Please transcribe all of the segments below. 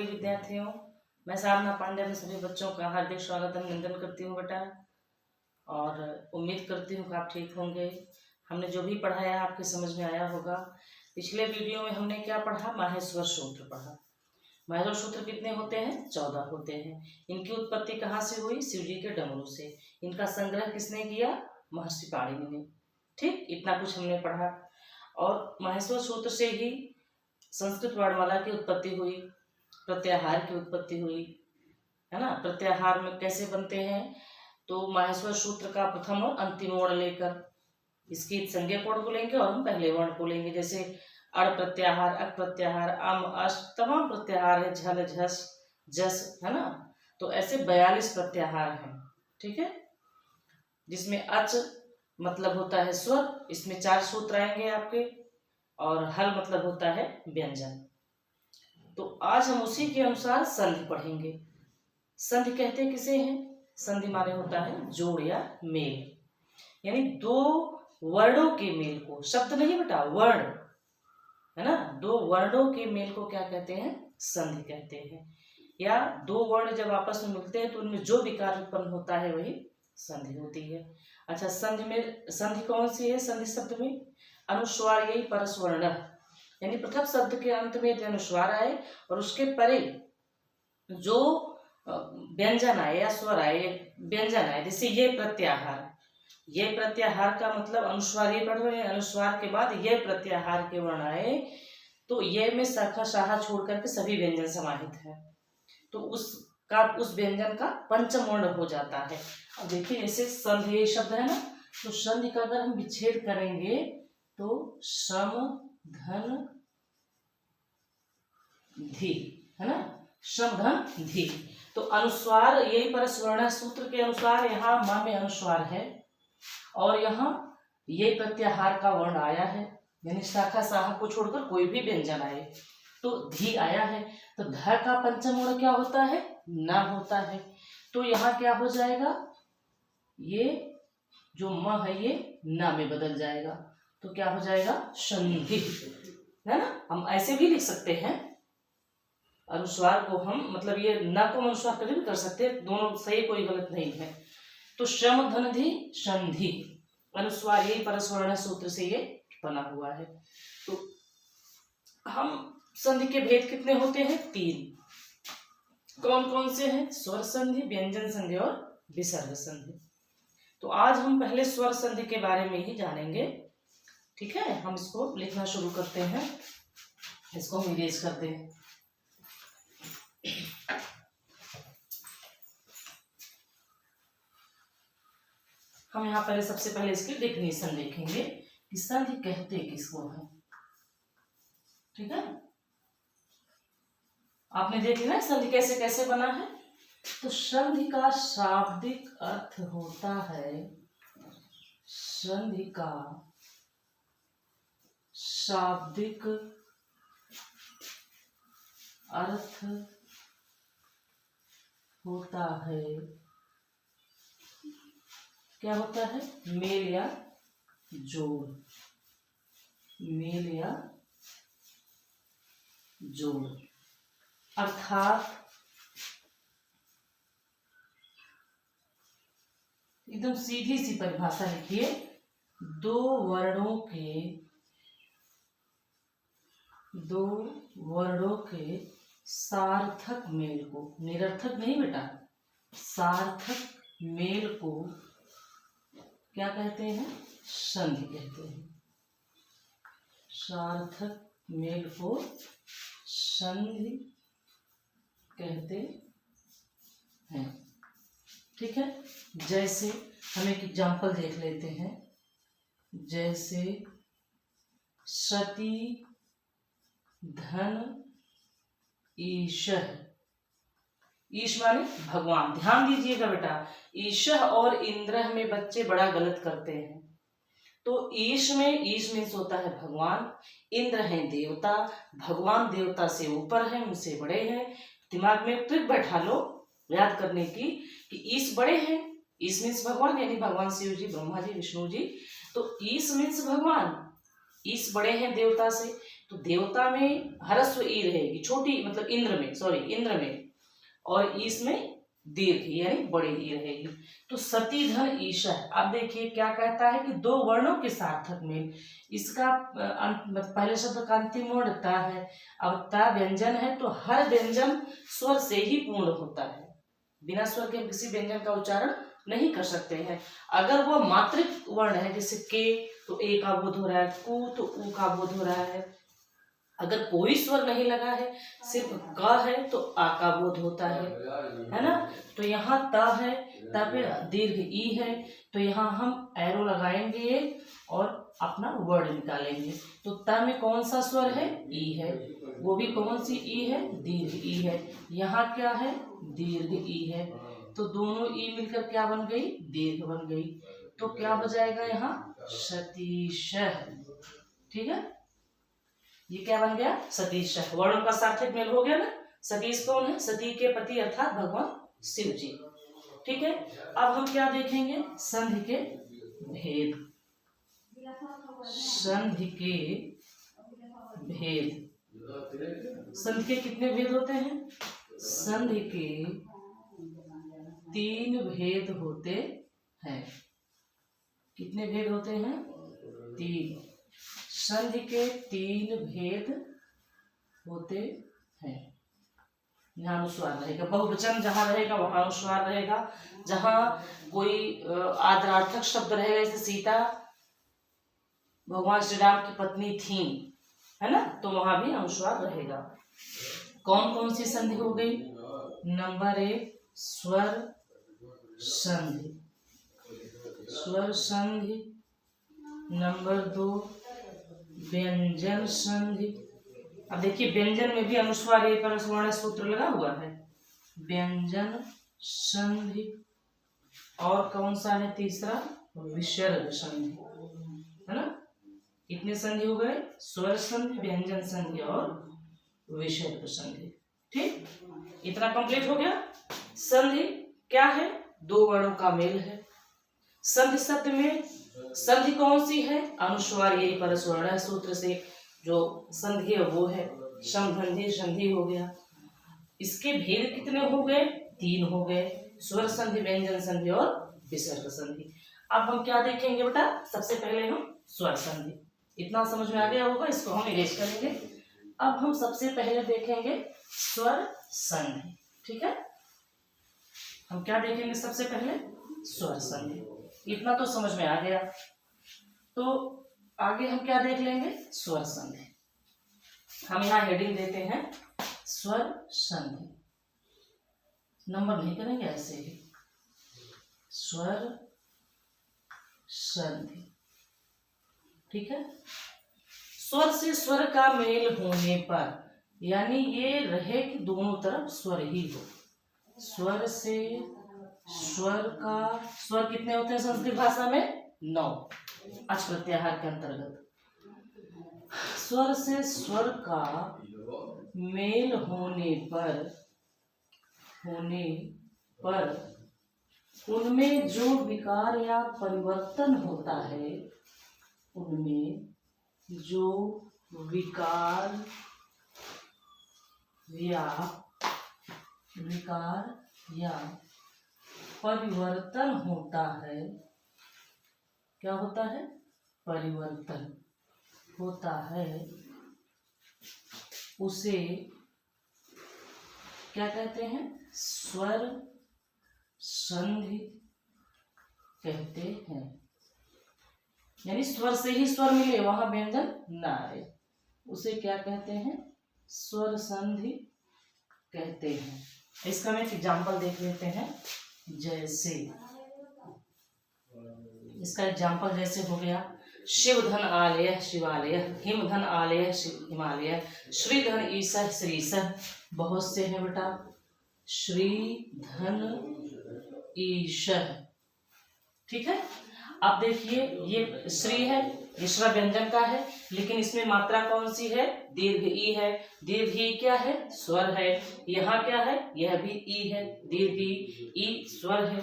प्रिय विद्यार्थियों, मैं साधना पांडे में सभी बच्चों का हार्दिक स्वागत अभिनंदन करती हूँ बेटा। और उम्मीद करती हूँ कि आप ठीक होंगे। हमने जो भी पढ़ाया आपके समझ में आया होगा। पिछले वीडियो में हमने क्या पढ़ा? माहेश्वर सूत्र पढ़ा। माहेश्वर सूत्र कितने होते हैं? 14 होते हैं। इनकी उत्पत्ति कहाँ से हुई? शिव जी के डमरू से। इनका संग्रह किसने किया? महर्षि पाणिनि ने। ठीक, इतना कुछ हमने पढ़ा। और माहेश्वर सूत्र से ही संस्कृत वर्णमाला की उत्पत्ति हुई, प्रत्याहार की उत्पत्ति हुई, है ना। प्रत्याहार में कैसे बनते हैं? तो माहेश्वर सूत्र का प्रथम और अंतिम वर्ण लेकर इसकी संज्ञक वर्ण को लेंगे और हम पहले वर्ण को लेंगे। जैसे अड़ प्रत्याहार, अक प्रत्याहार, अम, अश, तमाम प्रत्याहार है, झल, झस, जस, है ना। तो ऐसे 42 प्रत्याहार हैं। ठीक है, जिसमें अच मतलब होता है स्वर, इसमें 4 सूत्र आएंगे आपके, और हल मतलब होता है व्यंजन। तो आज हम उसी के अनुसार संधि पढ़ेंगे। संधि कहते किसे हैं? संधि माने होता है जोड़ या मेल, यानी दो वर्णों के मेल को, शब्द नहीं बेटा, वर्ण, है ना। दो वर्णों के मेल को क्या कहते हैं? संधि कहते हैं। या दो वर्ण जब आपस में मिलते हैं तो उनमें जो विकार उत्पन्न होता है वही संधि होती है। अच्छा, संधि कौन सी है? संधि शब्द में अनुस्वार यही परस्वर्ण, यानी प्रथम शब्द के अंत में यदि अनुस्वार आए और उसके परे जो व्यंजन आए या स्वर आए, व्यंजन आए, जैसे ये प्रत्याहार, ये प्रत्याहार का मतलब अनुस्वार, ये पढ़ रहे हैं, अनुस्वार के बाद ये प्रत्याहार के वर्ण आए तो ये में शाखा शाहा छोड़ करके सभी व्यंजन समाहित है, तो उस व्यंजन का पंचम वर्ण हो जाता है। अब देखिए, जैसे संधि ये शब्द है ना, तो संधि का अगर हम विच्छेद करेंगे तो सम धन धी, है ना, सम धन धी। तो अनुस्वार यही परस्वर्ण सूत्र के अनुसार यहाँ म में अनुस्वार है और यहाँ ये प्रत्याहार का वर्ण आया है, यानी शाखा साहा को छोड़कर कोई भी व्यंजन आए तो धी आया है। तो ध का पंचम वर्ण क्या होता है? न होता है। तो यहाँ क्या हो जाएगा? ये जो म है ये न में बदल जाएगा, तो क्या हो जाएगा? संधि, है ना। हम ऐसे भी लिख सकते हैं अनुस्वार को, हम मतलब ये न को अनुस्वार कभी भी कर सकते हैं, दोनों सही, कोई गलत नहीं है। तो श्रम धन धी संधि, अनुस्वार यही परस्वर्ण सूत्र से ये बना हुआ है। तो हम संधि के भेद कितने होते हैं? 3। कौन कौन से हैं? स्वर संधि, व्यंजन संधि और विसर्ग संधि। तो आज हम पहले स्वर संधि के बारे में ही जानेंगे। ठीक है, हम इसको लिखना शुरू करते हैं, इसको हम इरेज करते हैं। हम यहाँ पहले सबसे पहले इसकी डेफिनेशन देखेंगे कि संधि कहते किसको है। ठीक है, आपने देखी ना संधि कैसे कैसे बना है। तो संधि का शाब्दिक अर्थ होता है, संधि का शाब्दिक अर्थ होता है, क्या होता है? मेल या जोड़, मेल या जोड़। अर्थात एकदम सीधी सी परिभाषा लिखिए, दो वर्णों के सार्थक मेल को, निरर्थक नहीं बेटा, सार्थक मेल को क्या कहते हैं? संधि कहते हैं। सार्थक मेल को संधि कहते हैं। ठीक है, जैसे हम एक एग्जाम्पल देख लेते हैं, जैसे सती धन ईशः, ईश माने भगवान। ध्यान दीजिएगा बेटा, ईश और इंद्र में बच्चे बड़ा गलत करते हैं। तो ईश मीन्स होता है भगवान, इंद्र है देवता, भगवान देवता से ऊपर है, उनसे बड़े हैं। दिमाग में ट्रिक बैठा लो याद करने की कि ईश बड़े हैं, ईश मीन्स भगवान, यानी भगवान शिव जी, ब्रह्मा जी, विष्णु जी। तो ईश मीन्स भगवान ईस बड़े हैं देवता से, तो देवता में ह्रस्व ई रहेगी, छोटी मतलब इंद्र में, और ईस में दीर्घ यानी बड़े ई रहेगी। तो सती धन ईशा, अब देखिए क्या कहता है कि दो वर्णों के सार्थक में इसका पहले शब्द का अंतिम वर्ण ता है। अब ता व्यंजन है तो हर व्यंजन स्वर से ही पूर्ण होता है, बिना स्वर के हम किसी व्यंजन का उच्चारण नहीं कर सकते हैं। अगर वो मात्रिक वर्ण है जैसे के तो ए का बोध हो रहा है, कु तो उ का बोध हो रहा है। अगर कोई स्वर नहीं लगा है, सिर्फ क है तो आ का बोध होता है ना। तो यहाँ त है, त पे दीर्घ ई है, तो यहाँ हम एरो लगाएंगे और अपना वर्ड निकालेंगे। तो त में कौन सा स्वर है? ई है, वो भी कौन सी ई है? दीर्घ ई है। यहाँ क्या है? दीर्घ ई है। तो दोनों ई मिलकर क्या बन गई? दीर्घ बन गई। तो क्या बजाएगा यहाँ? सतीश। ठीक है, ये क्या बन गया? सतीश। वर्णों का सार्थक मेल हो गया ना। सतीश कौन है? सती के पति अर्थात भगवान शिव जी। ठीक है, अब हम क्या देखेंगे? संधि के भेद। संधि के भेद, संधि के कितने भेद होते हैं? संधि के 3 भेद होते हैं। कितने भेद होते हैं? 3। संधि के 3 भेद होते हैं। यहाँ अनुस्वार रहेगा, बहुवचन जहाँ रहेगा वहां अनुस्वार रहेगा। जहाँ कोई आदरार्थक शब्द रहेगा, जैसे सीता भगवान श्री राम की पत्नी थी, है ना, तो वहां भी अनुस्वार रहेगा। कौन कौन सी संधि हो गई? नंबर 1 स्वर संधि, स्वर संधि। नंबर 2 व्यंजन संधि। अब देखिए व्यंजन में भी अनुस्वार ए पर स्वर्ण सूत्र लगा हुआ है, व्यंजन संधि। और कौन सा है तीसरा? विसर्ग संधि, है ना। कितने संधि हो गए? स्वर संधि, व्यंजन संधि और विसर्ग संधि। ठीक, इतना कंप्लीट हो गया। संधि क्या है? 2 वर्णों का मेल है। संधि शब्द में संधि कौन सी है? अनुस्वार यही पर स्वर्ण सूत्र से जो संधि है वो है समधि संधि हो गया। इसके भेद कितने हो गए? 3 हो गए, स्वर संधि, व्यंजन संधि और विसर्ग संधि। अब हम क्या देखेंगे बेटा? सबसे पहले हम स्वर संधि। इतना समझ में आ गया होगा, इसको हम इरेज करेंगे। अब हम सबसे पहले देखेंगे स्वर संधि। ठीक है, हम क्या देखेंगे सबसे पहले? स्वर संधि। इतना तो समझ में आ गया, तो आगे हम क्या देख लेंगे? स्वर संधि। हम यहाँ हेडिंग देते हैं स्वर संधि, नंबर नहीं करेंगे, ऐसे ही स्वर संधि। ठीक है, स्वर से स्वर का मेल होने पर, यानी ये रहे कि दोनों तरफ स्वर ही हो। स्वर से स्वर का, स्वर कितने होते हैं संस्कृत भाषा में? 9, अच प्रत्याहार के अंतर्गत। स्वर से स्वर का मेल होने पर उनमें जो विकार या परिवर्तन होता है, उनमें जो विकार या परिवर्तन होता है, क्या होता है? परिवर्तन होता है, उसे क्या कहते हैं? स्वर संधि कहते हैं। यानी स्वर से ही स्वर मिले, वहां व्यंजन ना आए, उसे क्या कहते हैं? स्वर संधि कहते हैं। इसका हम एक एग्जाम्पल देख लेते हैं। जैसे इसका एग्जाम्पल जैसे हो गया, शिवधन आलय शिवालय, हिमधन आलय हिमालय, श्रीधन ईशः श्रीशः। बहुत से हैं बेटा, श्रीधन ईशः। ठीक है, अब देखिए ये श्री है, ईश्वर व्यंजन का है, लेकिन इसमें मात्रा कौन सी है? दीर्घ ई है। दीर्घ ई क्या है? स्वर है। यहाँ क्या है? यह भी ई है, दीर्घ ई, ई स्वर है।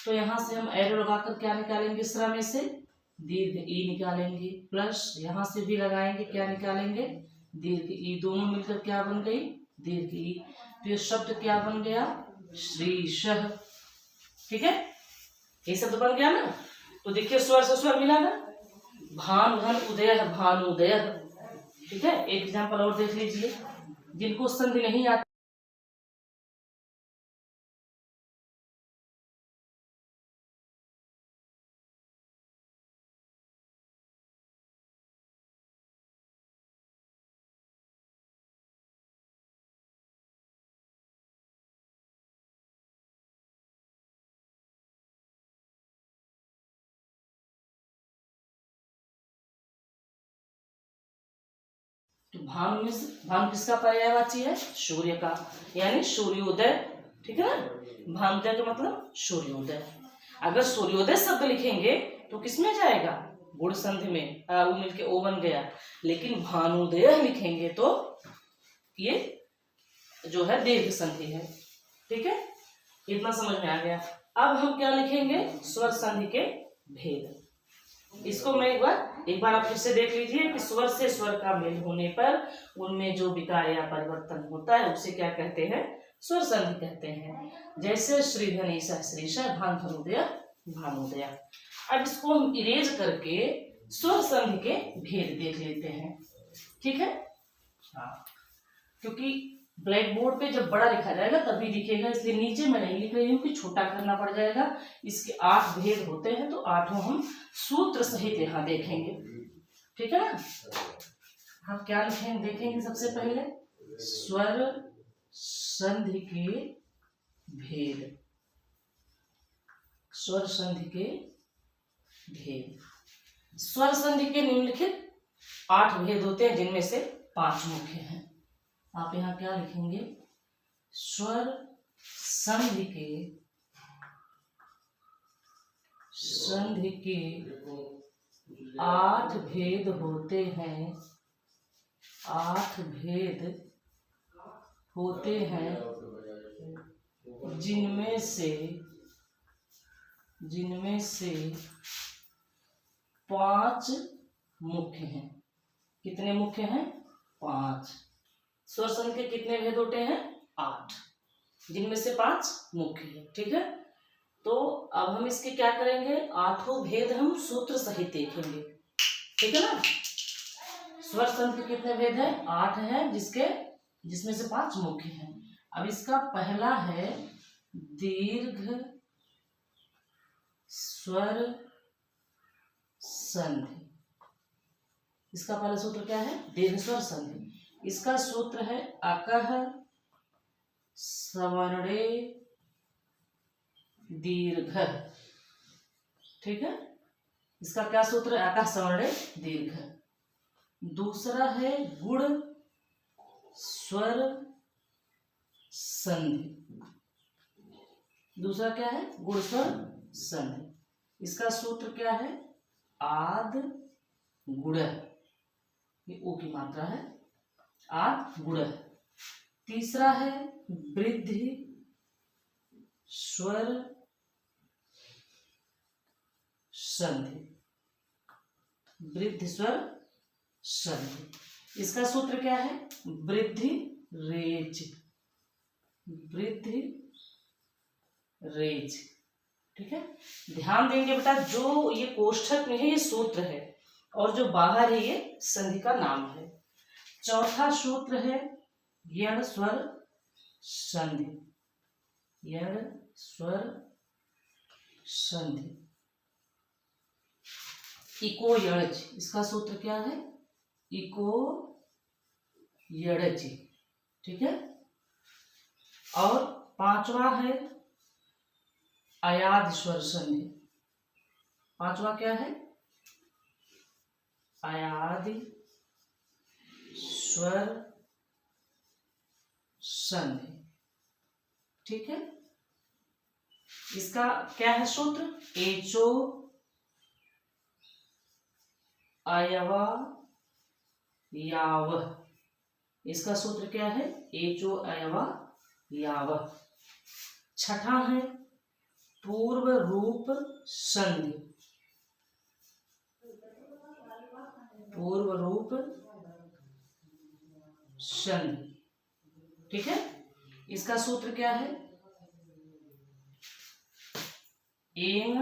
तो यहाँ से हम एरो लगाकर क्या निकालेंगे? स्वर में से दीर्घ ई निकालेंगे, प्लस यहाँ से भी लगाएंगे, क्या निकालेंगे, दीर्घ ई, दोनों मिलकर क्या बन गई, दीर्घ ई। तो ये शब्द क्या बन गया, श्रीशः। ठीक है, ये शब्द बन गया ना। तो देखिए स्वर से स्वर मिला ना, भान घन उदय, भानुदय। ठीक है, एक एग्जाम्पल और देख लीजिए, जिनको संधि नहीं आती, तो भानु में से, भानु किसका पर्यायवाची है, सूर्य का, यानी सूर्योदय। ठीक है ना, भानुदय का मतलब सूर्योदय। अगर सूर्योदय शब्द लिखेंगे तो किसमें जाएगा, गुण संधि में, वो मिलके ओ बन गया। लेकिन भानुदय लिखेंगे तो ये जो है दीर्घ संधि है। ठीक है, इतना समझ में आ गया। अब हम क्या लिखेंगे, स्वर संधि के भेद। इसको मैं एक बार आप फिर से देख लीजिए कि स्वर से स्वर का मेल होने पर उनमें जो विकार या परिवर्तन होता है उसे क्या कहते हैं, स्वर संधि कहते हैं। जैसे श्रीधनेशः श्रीशः, भान धनुदय भानुदय। अब इसको हम इरेज करके स्वर संधि के भेद देख लेते हैं। ठीक है, हाँ, क्योंकि ब्लैक बोर्ड पे जब बड़ा लिखा जाएगा तभी दिखेगा, इसलिए नीचे मैं नहीं लिख रही हूँ कि छोटा करना पड़ जाएगा। इसके 8 भेद होते हैं, तो 8 हम सूत्र सहित यहाँ देखेंगे। ठीक है ना, हम क्या लिखेंगे, देखेंगे सबसे पहले स्वर संधि के भेद। स्वर संधि के भेद, स्वर संधि के निम्नलिखित 8 भेद होते हैं, जिनमें से 5 मुख्य हैं। आप यहाँ क्या लिखेंगे, स्वर संधि के 8 भेद होते हैं, 8 भेद होते हैं, जिनमें से 5 मुख्य हैं। कितने मुख्य हैं, 5। स्वर संधि के कितने भेद होते हैं, 8, जिनमें से 5 मुख्य है। ठीक है, तो अब हम इसके क्या करेंगे, 8 भेद हम सूत्र सहित देखेंगे। ठीक है ना, स्वर संधि के कितने भेद हैं, 8 हैं, जिसमें से 5 मुख्य हैं। अब इसका पहला है दीर्घ स्वर संधि। इसका पहला सूत्र क्या है, दीर्घ स्वर संधि। इसका सूत्र है अकः सवर्णे दीर्घ। ठीक है, इसका क्या सूत्र है, अकः सवर्णे दीर्घ। दूसरा है गुण स्वर संधि। दूसरा क्या है, गुण स्वर संधि। इसका सूत्र क्या है, आद गुण, ये ओ की मात्रा है, आद गुण। तीसरा है वृद्धि स्वर संधि, वृद्धि स्वर संधि। इसका सूत्र क्या है, वृद्धि रेच, वृद्धि रेच। ठीक है, ध्यान देंगे बेटा, जो ये कोष्ठक में है ये सूत्र है, और जो बाहर है ये संधि का नाम है। चौथा सूत्र है यण स्वर संधि, यण स्वर संधि, इको यणज। इसका सूत्र क्या है, इको यणज। ठीक है, और पांचवा है अयाद स्वर संधि। पांचवा क्या है, अयादि स्वर संधि। ठीक है, इसका क्या है सूत्र, एचो अयवा याव। इसका सूत्र क्या है, एचो अयवा याव। छठा है पूर्व रूप संधि, पूर्व रूप संधि। ठीक है, इसका सूत्र क्या है? एंग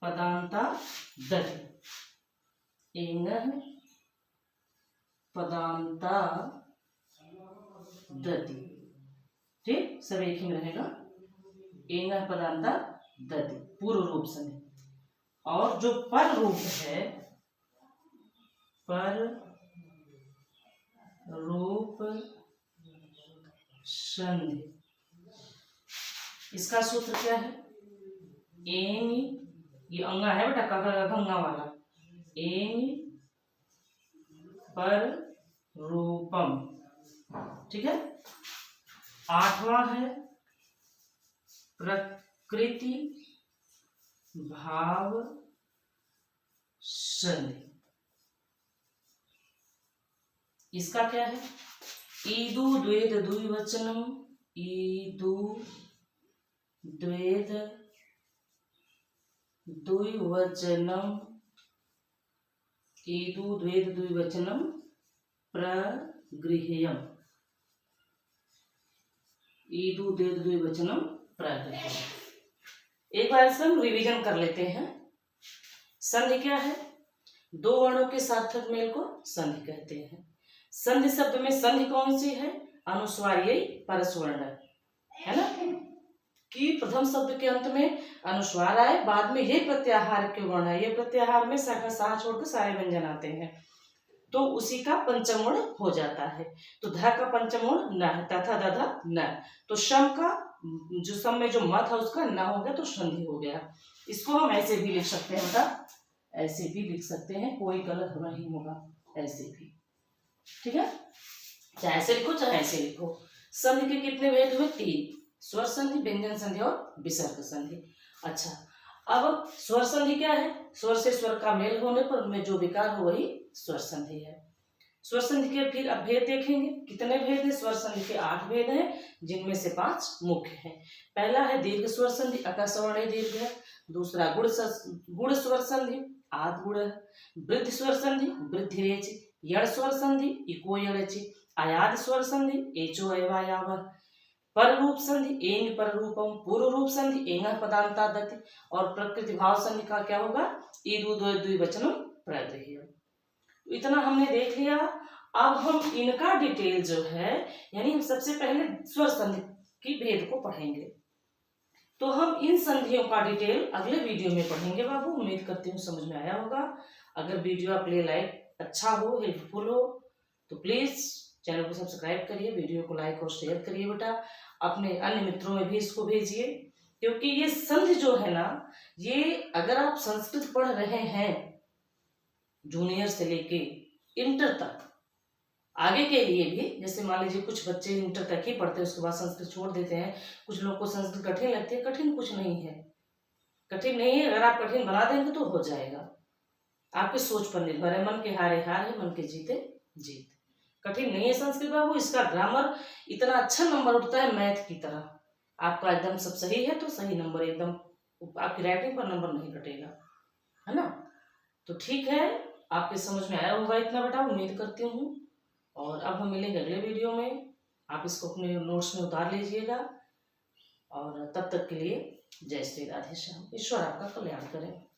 पदांता दति। एंग पदांता दति। ठीक, सब एक ही में रहेगा। एंग पदांता दति, पूर्व रूप संधि। और जो पर रूप है, पर रूप संधि, इसका सूत्र क्या है? एंग, ये अंगा है बेटा, काका गंगा वाला। एंग पर रूपम। ठीक है, आठवां है प्रकृति भाव संधि। इसका क्या है? ईदु द्वेद द्विवचनम। ईदु द्वेद द्विवचनम। ईदु द्वेद द्विवचनम प्रगृह्यम। ईदु द्वेद द्विवचनम प्रगृह्यम। एक बार इसमें हम रिवीजन कर लेते हैं। संधि क्या है? दो वर्णों के सार्थक मेल को संधि कहते हैं। संधि शब्द में संधि कौन सी है? अनुस्वार्ययी परस्वर्ण, है ना, कि प्रथम शब्द के अंत में अनुस्वार आए, बाद में ये प्रत्याहार के वर्ण है। ये प्रत्याहार में शाखा साह छोड़कर सारे व्यंजन आते हैं, तो उसी का पंचम वर्ण हो जाता है। तो ध का पंचम वर्ण न है, तथा दधा न। तो शम का जो सम में जो मत है उसका न हो गया, तो संधि हो गया। इसको हम ऐसे भी लिख सकते हैं बेटा, ऐसे भी लिख सकते हैं, कोई गलत नहीं होगा, ऐसे भी। ठीक है, चाहे ऐसे लिखो चाहे ऐसे लिखो। संधि के कितने भेद हुए? 3, स्वर संधि, व्यंजन संधि और विसर्ग संधि। अच्छा, अब स्वर संधि क्या है? स्वर से स्वर का मेल होने पर उनमें जो विकार हो वही स्वर संधि है। स्वर संधि के फिर अब भेद देखेंगे। कितने भेद है? स्वर संधि के 8 भेद हैं, जिनमें से 5 मुख्य हैं। पहला है दीर्घ स्वर संधि, अकस्वर्णीय दीर्घ है। दूसरा गुण स्वर संधि, आद गुण है। वृद्ध स्वर संधि, वृद्धि रेच। यड़ स्वर संधि, इको यड़चि। आयाद स्वर संधि, एचो अयवायाव। पर रूप संधि, एंग पर रूपम। पूर्व रूप संधि, एंग पदांता दति। और प्रकृति भाव संधि का क्या होगा? ईदु द्विवचनम प्रगृह्यम। इतना हमने देख लिया। अब हम इनका डिटेल जो है, यानी हम सबसे पहले स्वर संधि की भेद को पढ़ेंगे। तो हम इन संधियों का डिटेल अगले वीडियो में पढ़ेंगे बाबू। उम्मीद करती हूँ समझ में आया होगा। अगर वीडियो आपके लिए लाइक अच्छा हो, हेल्पफुल हो, तो प्लीज चैनल को सब्सक्राइब करिए, वीडियो को लाइक और शेयर करिए बेटा। अपने अन्य मित्रों में भी इसको भेजिए, क्योंकि ये संधि जो है ना, ये अगर आप संस्कृत पढ़ रहे हैं जूनियर से लेके इंटर तक, आगे के लिए भी, जैसे मान लीजिए कुछ बच्चे इंटर तक ही पढ़ते हैं, उसके बाद संस्कृत छोड़ देते हैं। कुछ लोग को संस्कृत कठिन लगती है। कठिन कुछ नहीं है, कठिन नहीं है। अगर आप कठिन बना देंगे तो हो जाएगा। आपके सोच पर निर्भर है। मन के हारे हार है, मन के जीते जीत। कठिन नहीं है संस्कृत बाबू। इसका ग्रामर इतना अच्छा नंबर उठता है मैथ की तरह। आपका एकदम सब सही है तो सही नंबर, एकदम आपकी राइटिंग पर नंबर नहीं कटेगा, है ना। तो ठीक है, आपके समझ में आया होगा इतना बेटा, उम्मीद करती हूँ। और अब हम मिलेंगे अगले वीडियो में। आप इसको अपने नोट्स में उतार लीजिएगा। और तब तक के लिए जय श्री राधे श्याम। ईश्वर आपका कल्याण करें।